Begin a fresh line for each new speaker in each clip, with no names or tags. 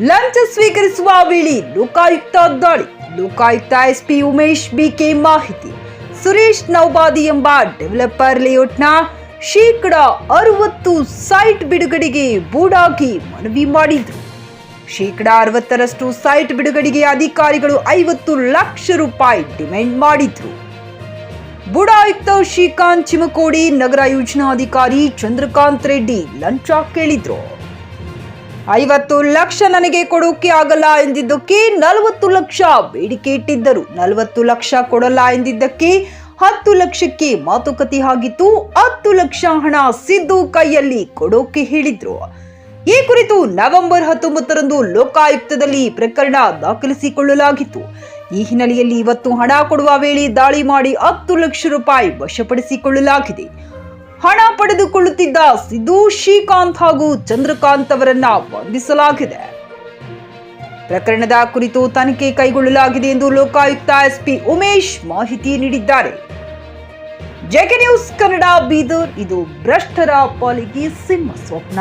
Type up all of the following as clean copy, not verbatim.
ಲಂಚ ಸ್ವೀಕರಿಸುವ ವೇಳೆ ಲೋಕಾಯುಕ್ತ ದಾಳಿ. ಲೋಕಾಯುಕ್ತ ಎಸ್ಪಿ ಉಮೇಶ್ ಬಿಕೆ ಮಾಹಿತಿ. ಸುರೇಶ್ ನೌಬಾದಿ ಎಂಬ ಡೆವಲಪರ್ ಲೇಔಟ್ನ ಶೇಕಡ 60 ಸೈಟ್ ಬಿಡುಗಡೆಗೆ ಬೂಡಾಗಿ ಮನವಿ ಮಾಡಿದ್ರು. ಶೇಕಡ 60ರಷ್ಟು ಸೈಟ್ ಬಿಡುಗಡೆಗೆ ಅಧಿಕಾರಿಗಳು 50 ಲಕ್ಷ ರೂಪಾಯಿ ಡಿಮ್ಯಾಂಡ್ ಮಾಡಿದ್ರು. ಬುಡಾಯುಕ್ತ ಶ್ರೀಕಾಂತ್ ಚಿಮಕೋಡಿ, ನಗರ ಯೋಜನಾಧಿಕಾರಿ ಚಂದ್ರಕಾಂತ್ ರೆಡ್ಡಿ ಲಂಚ ಕೇಳಿದ್ರು. 50 ಲಕ್ಷ ನನಗೆ ಕೊಡೋಕೆ ಆಗಲ್ಲ ಎಂದಿದ್ದಕ್ಕೆ 40 ಲಕ್ಷ ಬೇಡಿಕೆ ಇಟ್ಟಿದ್ದರು. 40 ಲಕ್ಷ ಕೊಡಲ್ಲ ಎಂದಿದ್ದಕ್ಕೆ 10 ಲಕ್ಷಕ್ಕೆ ಮಾತುಕತೆ ಆಗಿತ್ತು. 10 ಲಕ್ಷ ಹಣ ಸಿದ್ದು ಕೈಯಲ್ಲಿ ಕೊಡೋಕೆ ಹೇಳಿದ್ರು. ಈ ಕುರಿತು ನವೆಂಬರ್ 19ರಂದು ಲೋಕಾಯುಕ್ತದಲ್ಲಿ ಪ್ರಕರಣ ದಾಖಲಿಸಿಕೊಳ್ಳಲಾಗಿತ್ತು. ಈ ಹಿನ್ನೆಲೆಯಲ್ಲಿ ಇವತ್ತು ಹಣ ಕೊಡುವ ವೇಳೆ ದಾಳಿ ಮಾಡಿ 10 ಲಕ್ಷ ರೂಪಾಯಿ ವಶಪಡಿಸಿಕೊಳ್ಳಲಾಗಿದೆ. ಹಣ ಪಡೆದುಕೊಳ್ಳುತ್ತಿದ್ದ ಸಿದ್ದು, ಶ್ರೀಕಾಂತ್ ಹಾಗೂ ಚಂದ್ರಕಾಂತ್ ಅವರನ್ನ ಬಂಧಿಸಲಾಗಿದೆ. ಪ್ರಕರಣದ ಕುರಿತು ತನಿಖೆ ಕೈಗೊಳ್ಳಲಾಗಿದೆ ಎಂದು ಲೋಕಾಯುಕ್ತ ಎಸ್ಪಿ ಉಮೇಶ್ ಮಾಹಿತಿ ನೀಡಿದ್ದಾರೆ. JK news Kannada, Bidar. ಇದು ಭ್ರಷ್ಟರ ಪಾಲಿಗೆ ಸಿಂಹ ಸ್ವಪ್ನ.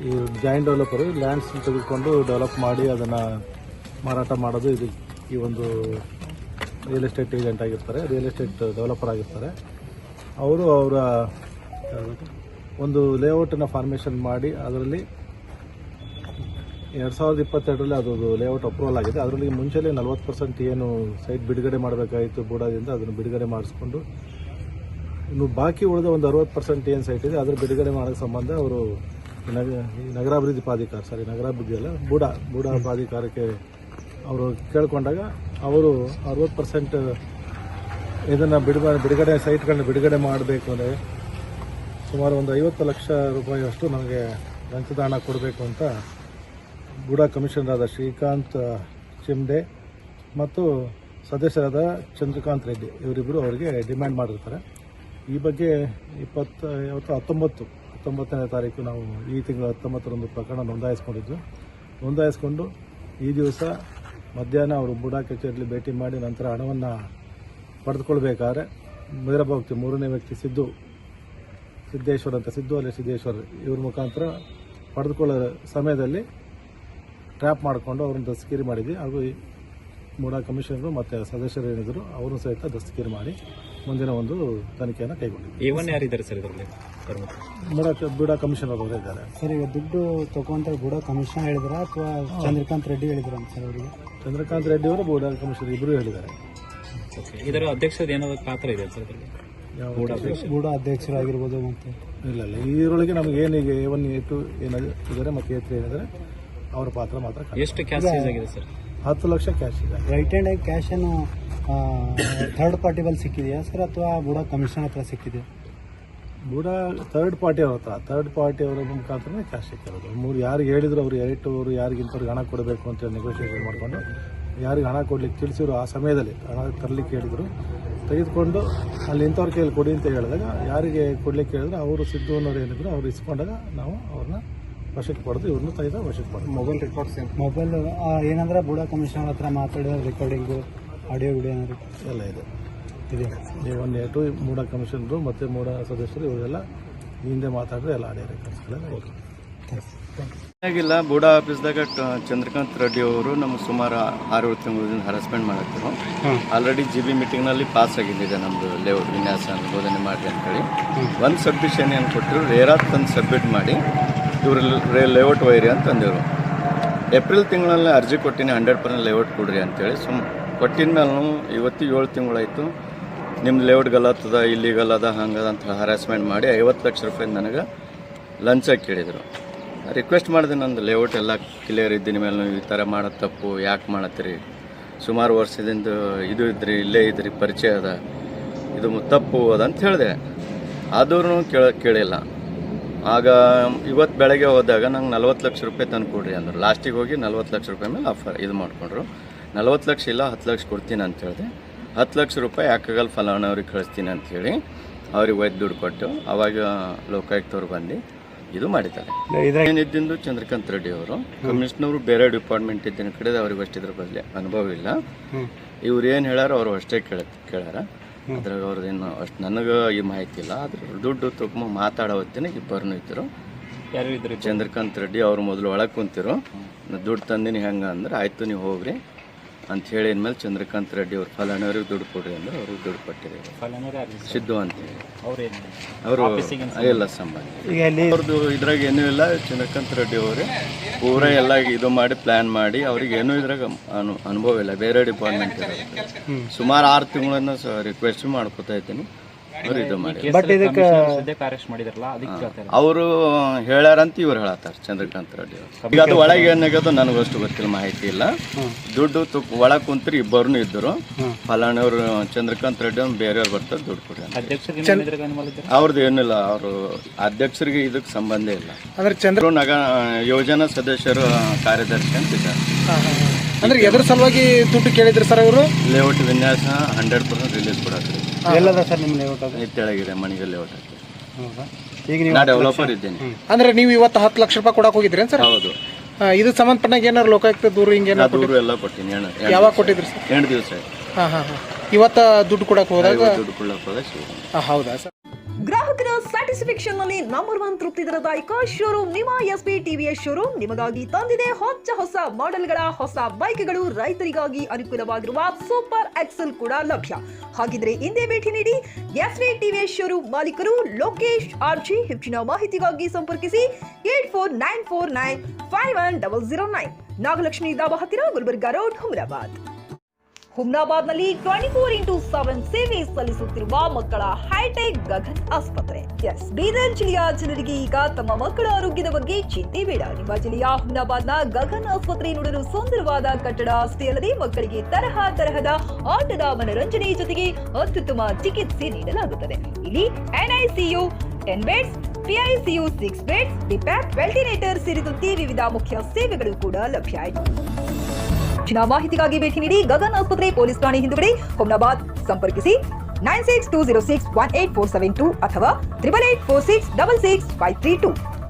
ಈ ಜಾಯಿಂಟ್ ಡೆವಲಪರು ಲ್ಯಾಂಡ್ಸ್ ತೆಗೆದುಕೊಂಡು ಡೆವಲಪ್ ಮಾಡಿ ಅದನ್ನು ಮಾರಾಟ ಮಾಡೋದು. ಇದು ಈ ಒಂದು ರಿಯಲ್ ಎಸ್ಟೇಟ್ ಏಜೆಂಟ್ ಆಗಿರ್ತಾರೆ, ರಿಯಲ್ ಎಸ್ಟೇಟ್ ಡೆವಲಪರ್ ಆಗಿರ್ತಾರೆ. ಅವರು ಅವರ ಒಂದು ಲೇಔಟನ್ನು ಫಾರ್ಮೇಷನ್ ಮಾಡಿ ಅದರಲ್ಲಿ 2022ರಲ್ಲಿ ಅದು ಲೇಔಟ್ ಅಪ್ರೂವಲ್ ಆಗಿದೆ. ಅದರಲ್ಲಿ ಮುಂಚೆಲೇ 40% ಏನು ಸೈಟ್ ಬಿಡುಗಡೆ ಮಾಡಬೇಕಾಗಿತ್ತು ಬೂಡಾದಿಂದ, ಅದನ್ನು ಬಿಡುಗಡೆ ಮಾಡಿಸ್ಕೊಂಡು ಇನ್ನು ಬಾಕಿ ಉಳಿದ ಒಂದು 60% ಏನು ಸೈಟ್ ಇದೆ ಅದರ ಬಿಡುಗಡೆ ಮಾಡೋಕ್ಕೆ ಸಂಬಂಧ ಅವರು ನಗರಾಭಿವೃದ್ಧಿ ಪ್ರಾಧಿಕಾರ ನಗರಾಭಿವೃದ್ಧಿ ಅಲ್ಲ ಬೂಡಾ ಪ್ರಾಧಿಕಾರಕ್ಕೆ ಅವರು ಕೇಳ್ಕೊಂಡಾಗ ಅವರು 60% ಇದನ್ನು ಬಿಡುಗಡೆ ಸೈಟ್ಗಳನ್ನ ಬಿಡುಗಡೆ ಮಾಡಬೇಕು ಅಂದರೆ ಸುಮಾರು ಒಂದು 50 ಲಕ್ಷ ರೂಪಾಯಿಯಷ್ಟು ನಮಗೆ ಲಂಚದ ಹಣ ಕೊಡಬೇಕು ಅಂತ ಬೂಡಾ ಕಮಿಷನರ್ ಆದ ಶ್ರೀಕಾಂತ್ ಚಿಮ್ಡೆ ಮತ್ತು ಸದಸ್ಯರಾದ ಚಂದ್ರಕಾಂತ್ ರೆಡ್ಡಿ ಇವರಿಬ್ಬರು ಅವರಿಗೆ ಡಿಮ್ಯಾಂಡ್ ಮಾಡಿರ್ತಾರೆ. ಈ ಬಗ್ಗೆ 19ನೇ ತಾರೀಕು ನಾವು ಈ ತಿಂಗಳ 19ರಂದು ಪ್ರಕರಣ ನೋಂದಾಯಿಸ್ಕೊಂಡು ಈ ದಿವಸ ಮಧ್ಯಾಹ್ನ ಅವರು ಬೂಡಾ ಕಚೇರಿಯಲ್ಲಿ ಭೇಟಿ ಮಾಡಿ ನಂತರ ಹಣವನ್ನು ಪಡೆದುಕೊಳ್ಬೇಕಾದ್ರೆ ಮೇರಭಕ್ತಿ 3ನೇ ವ್ಯಕ್ತಿ ಸಿದ್ದೇಶ್ವರ್ ಇವ್ರ ಮುಖಾಂತರ ಪಡೆದುಕೊಳ್ಳೋ ಸಮಯದಲ್ಲಿ ಟ್ರ್ಯಾಪ್ ಮಾಡಿಕೊಂಡು ಅವ್ರನ್ನ ದಸ್ತಗಿರಿ ಮಾಡಿದ್ವಿ. ಹಾಗೂ ಬೂಡಾ ಕಮಿಷನರು ಮತ್ತು ಸದಸ್ಯರು ಏನಿದ್ರು ಅವರು ಸಹಿತ ದಸ್ತಗಿರಿ ಮಾಡಿ ಮುಂದಿನ ಒಂದು ತನಿಖೆಯನ್ನು ಕೈಗೊಂಡಿದ್ದಾರೆ.
ಯಾರಿದ್ದಾರೆ ಸರ್ ಇದರಲ್ಲಿ?
ಬೂಡಾ ಕಮಿಷನರ್ ಅವರು ಇದ್ದಾರೆ
ಸರ್. ಈಗ ದುಡ್ಡು ತಗೊಂತ ಬೂಡಾ ಕಮಿಷನರ್ ಹೇಳಿದ್ರ ಅಥವಾ ಚಂದ್ರಕಾಂತ್ ರೆಡ್ಡಿ ಹೇಳಿದ್ರ ಸರ್? ಅವರಿಗೆ
ಚಂದ್ರಕಾಂತ್ ರೆಡ್ಡಿ ಅವರು ಬೂಡಾ ಕಮಿಷನರ್ ಇಬ್ಬರು ಹೇಳಿದ್ದಾರೆ.
ಇದರ ಅಧ್ಯಕ್ಷದ ಏನಾದರೂ ಪಾತ್ರ ಇದೆ ಸರ್ ಇದರಲ್ಲಿ?
ಬೂಡಾ ಅಧ್ಯಕ್ಷರಾಗಿರ್ಬೋದು. ಮತ್ತೆ
ಇಲ್ಲ ಇದರೊಳಗೆ ನಮಗೆ ಏನೀಗ A1 A2 ಏನಿದ್ದಾರೆ ಮತ್ತು A3 ಏನಿದ್ದಾರೆ ಅವರ ಪಾತ್ರ ಮಾತ್ರ.
ಎಷ್ಟು ಕ್ಯಾಶ್ ಸೀಸ್ ಆಗಿದೆ ಸರ್?
10 ಲಕ್ಷ ಕ್ಯಾಶ್ ಇದೆ.
ರೈಟ್ ಹ್ಯಾಂಡ್ ಕ್ಯಾಶ್ ಅನ್ನು ಥರ್ಡ್ ಪಾರ್ಟಿ ಬಲ್ಲಿ ಸಿಕ್ಕಿದೆಯಾ ಸರ್ ಅಥವಾ ಬೂಡಾ ಕಮಿಷನ್ ಹತ್ರ ಸಿಕ್ಕಿದೆಯಾ?
ಬೂಡಾ ಥರ್ಡ್ ಪಾರ್ಟಿ ಅವರ ಮುಖಾಂತರ ಕ್ಯಾಶ್ ಸಿಕ್ಕಿರೋದು. ಯಾರಿಗೆ ಹೇಳಿದ್ರು ಅವರು ಅವರು ಯಾರಿಗೆ ಇಂಥವ್ರಿಗೆ ಹಣ ಕೊಡಬೇಕು ಅಂತ ನೆಗೋಷಿಯೇಷನ್ ಮಾಡಿಕೊಂಡು ಯಾರಿಗೆ ಹಣ ಕೊಡ್ಲಿಕ್ಕೆ ತಿಳಿಸಿದ್ರು ಆ ಸಮಯದಲ್ಲಿ ಹಣ ತರಲಿಕ್ಕೆ ಹೇಳಿದ್ರು. ತೆಗೆದುಕೊಂಡು ಅಲ್ಲಿ ಇಂಥವ್ರ ಕೈಯಲ್ಲಿ ಕೊಡಿ ಅಂತ ಹೇಳಿದಾಗ ಯಾರಿಗೆ ಕೊಡ್ಲಿಕ್ಕೆ ಹೇಳಿದ್ರು ಅವರು ಸಿದ್ದು ಅನ್ನೋರು ಏನಿದ್ರು ಅವ್ರು ಇಸ್ಕೊಂಡಾಗ ನಾವು ಅವ್ರನ್ನ ವಶಕ್ಕೆ ಪಡೆದು ಇವ್ರನ್ನ ಸಹಿತ ವಶಕ್ಕೆ ಪಡೆದು
ಮೊಬೈಲ್ ಏನಂದ್ರೆ ಬೂಡಾ ಕಮಿಷನರ್ ಹತ್ರ ಮಾತಾಡಿದ ರೆಕಾರ್ಡಿಂಗು ಆಡಿಯೋ ವಿಡಿಯೋ ಏನಾದ್ರು
ಎಲ್ಲ ಇದೆ. A1 A2 ಬೂಡಾ ಕಮಿಷನರು ಮತ್ತು ಬೂಡಾ ಸದಸ್ಯರು ಇವರೆಲ್ಲ ಹಿಂದೆ ಮಾತಾಡಿದ್ರೆ ಎಲ್ಲ ಆಡಿಯೋ ರೆಕಾರ್ಡ್ಸ್ಗಳೆಲ್ಲ
ಏನಾಗಿಲ್ಲ. ಬೂಡಾ ಆಫೀಸ್ದಾಗ ಚಂದ್ರಕಾಂತ್ ರೆಡ್ಡಿ ಅವರು ನಮ್ಗೆ ಸುಮಾರು 6-7 ತಿಂಗಳಿಂದ ಹರಾಸ್ಮೆಂಟ್ ಮಾಡತ್ತಿರು. ಆಲ್ರೆಡಿ GB ಮೀಟಿಂಗ್ನಲ್ಲಿ ಪಾಸ್ ಆಗಿದ್ದಿದೆ ನಮ್ಮದು ಲೇಔಟ್ ವಿನ್ಯಾಸ ಬೋಧನೆ ಮಾಡಿ ಅಂತೇಳಿ ಒಂದು ಸಬ್ಮಿಷನ್ ಏನು ಕೊಟ್ಟರು, ರೇರಾತ್ ತಂದು ಸಬ್ಮಿಟ್ ಮಾಡಿ ಇವರು ಲೇಔಟ್ ವೈರಿ ಅಂತ ಅಂದಿರು. ಏಪ್ರಿಲ್ ತಿಂಗಳಲ್ಲಿ ಅರ್ಜಿ ಕೊಟ್ಟಿನಿ 100% ಲೇಔಟ್ ಕೊಡ್ರಿ ಅಂತೇಳಿ ಕೊಟ್ಟಿನ ಮೇಲೆ ಇವತ್ತು 7 ತಿಂಗಳಾಯಿತು. ನಿಮ್ಮ ಲೇಔಟ್ ಗಲತ್ತದ, ಇಲ್ಲಿಗಲ್ ಅದ, ಹಂಗದ ಅಂತ ಹರಾಸ್ಮೆಂಟ್ ಮಾಡಿ 50 ಲಕ್ಷ ರೂಪಾಯಿ ನನಗೆ ಲಂಚ ಕೇಳಿದರು. ರಿಕ್ವೆಸ್ಟ್ ಮಾಡಿದೆ, ನಂದು ಲೇಔಟ್ ಎಲ್ಲ ಕ್ಲಿಯರ್ ಇದ್ದೀನಿ ಮೇಲೆ ನೀವು ಈ ಥರ ಮಾಡೋದು ತಪ್ಪು, ಯಾಕೆ ಮಾಡತ್ತೀರಿ? ಸುಮಾರು ವರ್ಷದಿಂದ ಇದು ಇದ್ರಿ, ಇಲ್ಲೇ ಇದ್ರಿ, ಪರಿಚಯ ಅದ, ಇದು ತಪ್ಪು ಅದಂತ ಹೇಳಿದೆ. ಆದ್ರೂ ಕೇಳಿಲ್ಲ. ಆಗ ಇವತ್ತು ಬೆಳಗ್ಗೆ ಹೋದಾಗ ನಂಗೆ 40 ಲಕ್ಷ ರೂಪಾಯಿ ತಂದು ಕೊಡ್ರಿ ಅಂದರು. ಲಾಸ್ಟಿಗೆ ಹೋಗಿ 40 ಲಕ್ಷ ರೂಪಾಯಿ ಮೇಲೆ ಆಫರ್ ಇದು ಮಾಡಿಕೊಂಡ್ರು. 40 ಲಕ್ಷ ಇಲ್ಲ 10 ಲಕ್ಷ ಕೊಡ್ತೀನಿ ಅಂತ ಹೇಳಿದೆ. 10 ಲಕ್ಷ ರೂಪಾಯಿ ಯಾಕಾಗಲ್ಲ ಫಲಾನುಭವಿಗೆ ಕಳಿಸ್ತೀನಿ ಅಂಥೇಳಿ ಅವ್ರಿಗೆ ಒಯ್ದು ದುಡ್ಡು ಕೊಟ್ಟು ಅವಾಗ ಲೋಕಾಯುಕ್ತವ್ರು ಬಂದು ಇದು ಮಾಡಿದ್ದಾರೆ. ಏನಿದ್ದು ಚಂದ್ರಕಾಂತ್ ರೆಡ್ಡಿ ಅವರು ಕಮಿಷನರು ಬೇರೆ ಡಿಪಾರ್ಟ್ಮೆಂಟ್ ಇದ್ದಿನ ಕಡೆ ಅವ್ರಿಗೆ ಅಷ್ಟಿದ್ರ ಬದಲಿ ಅನುಭವ ಇಲ್ಲ. ಇವ್ರು ಏನು ಹೇಳ್ಯಾರೋ ಅವರು ಅಷ್ಟೇ ಕೇಳ್ಯಾರ. ಅದ್ರಾಗ ಅವ್ರದ್ದೇನು ಅಷ್ಟು ನನಗೆ ಈ ಮಾಹಿತಿ ಇಲ್ಲ. ಅದ್ರ ದುಡ್ಡು ತುಂಬ ಮಾತಾಡೋ ಹೊತ್ತಿನ ಇಬ್ಬರನ್ನೂ ಇದ್ದರು.
ಯಾರು ಇದ್ರಿ?
ಚಂದ್ರಕಾಂತ್ ರೆಡ್ಡಿ ಅವರು ಮೊದಲು ಒಳಗೆ ಕುಂತಿರು. ದುಡ್ಡು ತಂದಿನಿ ಹೆಂಗೆ ಅಂದ್ರೆ ಆಯ್ತು ನೀವು ಹೋಗ್ರಿ ಅಂತ ಹೇಳಿದ ಮೇಲೆ ಚಂದ್ರಕಾಂತ್ ರೆಡ್ಡಿ ಅವ್ರು ಫಲಾನವ್ರಿಗೆ ದುಡ್ಡು ಕೊಡ್ರಿ ಅಂದ್ರೆ ಅವ್ರಿಗೆ ದುಡ್ಡು ಕೊಟ್ಟಿದ್ದಾರೆ. ಸಿದ್ದು ಅಂತೇಳಿ ಅವರು ಎಲ್ಲ ಸಂಬಂಧ. ಅವ್ರದ್ದು ಇದ್ರಾಗ ಏನೂ ಇಲ್ಲ. ಚಂದ್ರಕಾಂತ್ ರೆಡ್ಡಿ ಅವರೇ ಪೂರ ಎಲ್ಲ ಇದು ಮಾಡಿ ಪ್ಲಾನ್ ಮಾಡಿ ಅವ್ರಿಗೆ ಏನೂ ಇದ್ರಾಗ ಅನುಭವ ಇಲ್ಲ. ಬೇರೆ ಡಿಪಾರ್ಟ್ಮೆಂಟ್ ಇರುತ್ತೆ. ಸುಮಾರು 6 ತಿಂಗಳನ್ನ ರಿಕ್ವೆಸ್ಟ್ ಮಾಡ್ಕೊತಾ ಇದ್ದೀನಿ ಅವ್ರು ಇದು ಮಾಡಿ.
ಬಟ್ ಇದಕ್ಕೆ
ಅರೆಸ್ಟ್ ಮಾಡಿದಾರಲ್ಲ, ಅದಕ್ಕೆ
ಅವರು ಹೇಳ್ಯಾರಂತ ಇವ್ರು ಹೇಳತ್ತಾರ ಚಂದ್ರಕಾಂತ್ ರೆಡ್ಡಿ ಅವರು. ಈಗ ಅದು ಒಳಗೆ ಏನಾಗ್ಯದ ನನಗಷ್ಟು ಗೊತ್ತಿಲ್ಲ, ಮಾಹಿತಿ ಇಲ್ಲ. ದುಡ್ಡು ಒಳಗೆ ಕುಂತ್ರಿ ಇಬ್ಬರು ಇದ್ದರು. ಫಲಾನವ್ರು ಚಂದ್ರಕಾಂತ್ ರೆಡ್ಡಿ ಅವ್ರು ಬೇರೆಯವ್ರು ಬರ್ತಾರೆ ದುಡ್ಡು ಕೊಡಿ. ಅವ್ರದ್ದು ಏನಿಲ್ಲ, ಅವರು ಅಧ್ಯಕ್ಷರಿಗೆ ಇದಕ್ಕೆ ಸಂಬಂಧ ಇಲ್ಲ.
ಅಂದ್ರೆ ಚಂದ್ರ
ಯೋಜನಾ ಸದಸ್ಯರು ಕಾರ್ಯದರ್ಶಿ ಅಂತ ಇದ್ದಾರೆ.
ಅಂದ್ರೆ ಎದ್ರ ಸಲುವಾಗಿ ದುಡ್ಡು ಕೇಳಿದ್ರು ಸರ್ ಅವರು?
ಲೇಔಟ್ ವಿನ್ಯಾಸ 100% ರಿಲೀಸ್ ಕೊಡತ್ರಿ.
ಎಲ್ಲದ ಸರ್ ನಿಮ್ಮ ಲೇಔಟ್ ಅದು?
ತೆಳಗಿದೆ ಮಣಿಗೆ ಲೇಔಟ್.
ಹೌದಾ? ಈಗ ನೀವು
ನಾ ಡೆವಲಪರ್ ಇದ್ದೇನೆ.
ಅಂದ್ರೆ ನೀವು ಇವತ್ತು 10 ಲಕ್ಷ ರೂಪಾಯಿ ಕೊಡಕ್ಕೆ ಹೋಗಿದ್ರಿ ಸರ್?
ಹೌದು.
ಇದು ಸಂಬಂಧಪಟ್ಟಾಗ ಏನಾರು ಲೋಕಾಯುಕ್ತ ದೂರು ಹಿಂಗೆ
ದೂರು ಎಲ್ಲ ಕೊಟ್ಟಿನಿ.
ಯಾವಾಗ ಕೊಟ್ಟಿದ್ರಿ ಸರ್?
8 ದಿವಸ.
ಹಾಂ. ಇವತ್ತ ದುಡ್ಡು ಕೊಡಕ್ಕೆ ಹೋದಾಗ
ದುಡ್ಡು ಕೊಡಕ್ಕೆ ಹೋದಾಗ
ಹೌದಾ ಸರ್?
ಗ್ರಾಹಕರ ಸ್ಯಾಟಿಸ್ಫ್ಯಾಕ್ಷನ್ ನಲ್ಲಿ ನಂಬರ್ 1 ತೃಪ್ತಿದಾಯಕ ಶೋರೂಮ್ ನಿಮ್ಮ ಎಸ್ಪಿ ಟಿವಿಎಸ್ ಶೋರೂಮ್ ನಿಮಗಾಗಿ ತಂದಿದೆ ಹೊಸ ಮಾಡೆಲ್ಗಳ ಹೊಸ ಬೈಕ್ಗಳು. ರೈತರಿಗಾಗಿ ಅನುಕೂಲವಾಗಿರುವ ಸೂಪರ್ ಎಕ್ಸೆಲ್ ಕೂಡ ಲಭ್ಯ. ಹಾಗಿದ್ರೆ ಹಿಂದೆ ಭೇಟಿ ನೀಡಿ ಎಸ್ಪಿ ಟಿವಿಎಸ್ ಶೋರೂಮ್ ಮಾಲೀಕರು ಲೋಕೇಶ್ ಆರ್ಜಿ. ಹೆಚ್ಚಿನ ಮಾಹಿತಿಗಾಗಿ ಸಂಪರ್ಕಿಸಿ 8494951009. ನಾಗಲಕ್ಷ್ಮಿ ದಾಬಾ ಹತ್ತಿರ, ಗುಲ್ಬರ್ಗಾ ರೋಡ್, ಹುಮ್ನಾಬಾದ್. ಹುಮ್ನಾಬಾದ್ನಲ್ಲಿ 24x7 ಸೇವೆ ಸಲ್ಲಿಸುತ್ತಿರುವ ಮಕ್ಕಳ ಹೈಟೆಕ್ ಗಗನ್ ಆಸ್ಪತ್ರೆ. ಬೀದರ್ ಜಿಲ್ಲೆಯ ಜನರಿಗೆ ಈಗ ತಮ್ಮ ಮಕ್ಕಳ ಆರೋಗ್ಯದ ಬಗ್ಗೆ ಚಿಂತೆ ಬೇಡ. ನಿಮ್ಮ ಜಿಲ್ಲೆಯ ಹುಮ್ನಾಬಾದ್ನ ಗಗನ್ ಆಸ್ಪತ್ರೆ ನೋಡಲು ಸುಂದರವಾದ ಕಟ್ಟಡ ಅಷ್ಟೇ ಅಲ್ಲದೆ ಮಕ್ಕಳಿಗೆ ತರಹದ ಆಟದ ಮನರಂಜನೆ ಜೊತೆಗೆ ಅತ್ಯುತ್ತಮ ಚಿಕಿತ್ಸೆ ನೀಡಲಾಗುತ್ತದೆ. ಇಲ್ಲಿ NICU 10 ಬೆಡ್ಸ್, PICU 6 ಬೆಡ್ಸ್, ಡಿಪ್ಯಾಕ್, ವೆಂಟಿಲೇಟರ್ ಸೇರಿದಂತೆ ವಿವಿಧ ಮುಖ್ಯ ಸೇವೆಗಳು ಕೂಡ ಲಭ್ಯ. ಹೆಚ್ಚಿನ ಮಾಹಿತಿಗಾಗಿ ಭೇಟಿ ನೀಡಿ ಗಗನ್ ಆಸ್ಪತ್ರೆ, ಪೊಲೀಸ್ ಠಾಣೆ ಹಿಂದುಗಡೆ, ಹುಮ್ನಾಬಾದ್. ಸಂಪರ್ಕಿಸಿ 9620618472 ಅಥವಾ 8846666532.